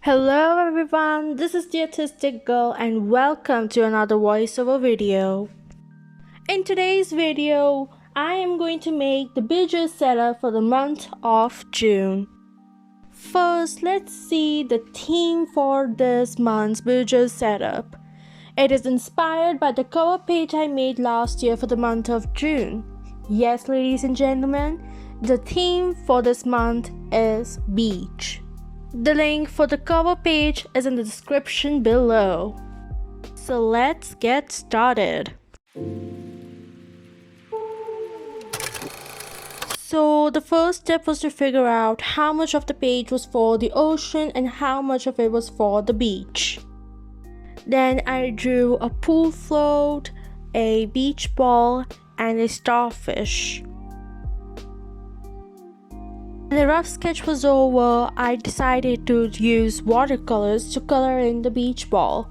Hello everyone, this is the Autistic Girl and welcome to another voiceover video. In today's video, I am going to make the bujo setup for the month of June. First, let's see the theme for this month's bujo setup. It is inspired by the cover page I made last year for the month of June. Yes, ladies and gentlemen, the theme for this month is beach. The link for the cover page is in the description below. So let's get started. So the first step was to figure out how much of the page was for the ocean and how much of it was for the beach. Then I drew a pool float, a beach ball, and a starfish. When the rough sketch was over, I decided to use watercolors to color in the beach ball.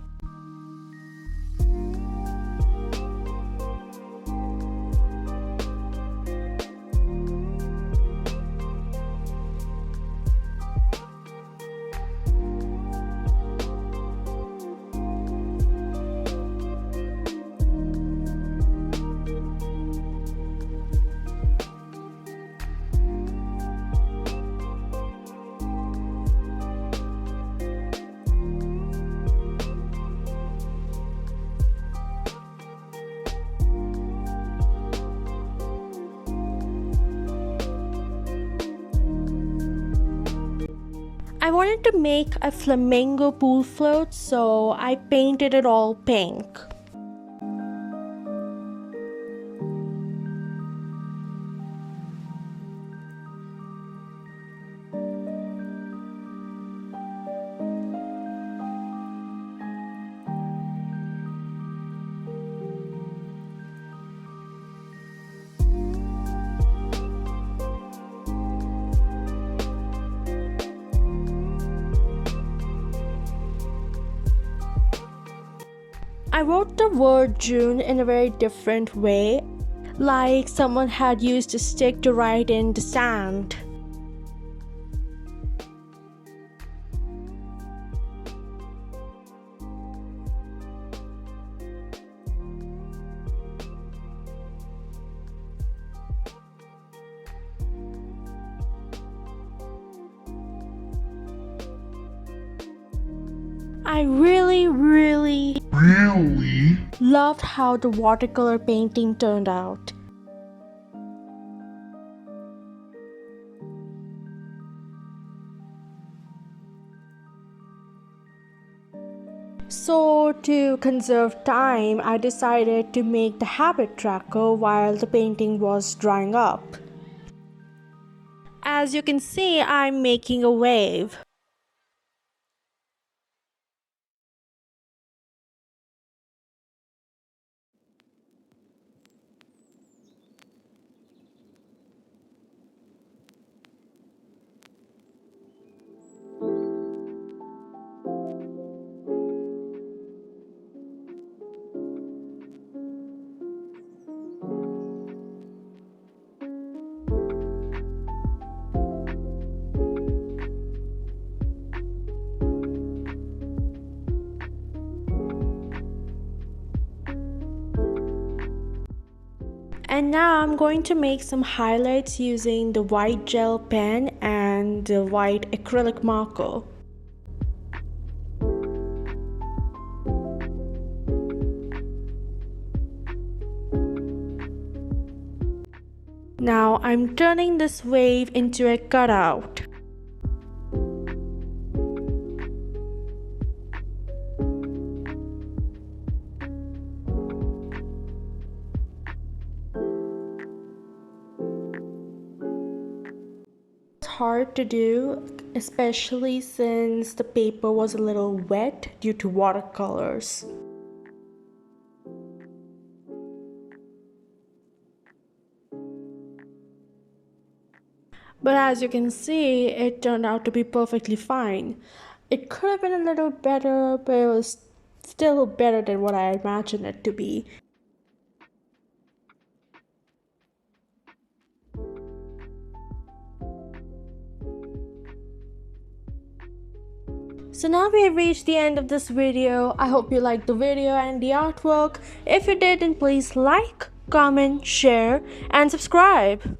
I wanted to make a flamingo pool float, so I painted it all pink. I wrote the word June in a very different way, like someone had used a stick to write in the sand. I really loved how the watercolor painting turned out. So to conserve time, I decided to make the habit tracker while the painting was drying up. As you can see, I'm making a wave. And now I'm going to make some highlights using the white gel pen and the white acrylic marker. Now I'm turning this wave into a cutout. Hard to do, especially since the paper was a little wet due to watercolors. But as you can see, it turned out to be perfectly fine. It could have been a little better, but it was still better than what I imagined it to be. So now we have reached the end of this video. I hope you liked the video and the artwork. If you did, then please like, comment, share, and subscribe.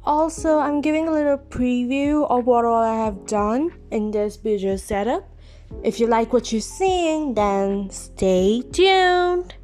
Also, I'm giving a little preview of what all I have done in this bujo setup. If you like what you're seeing, then stay tuned.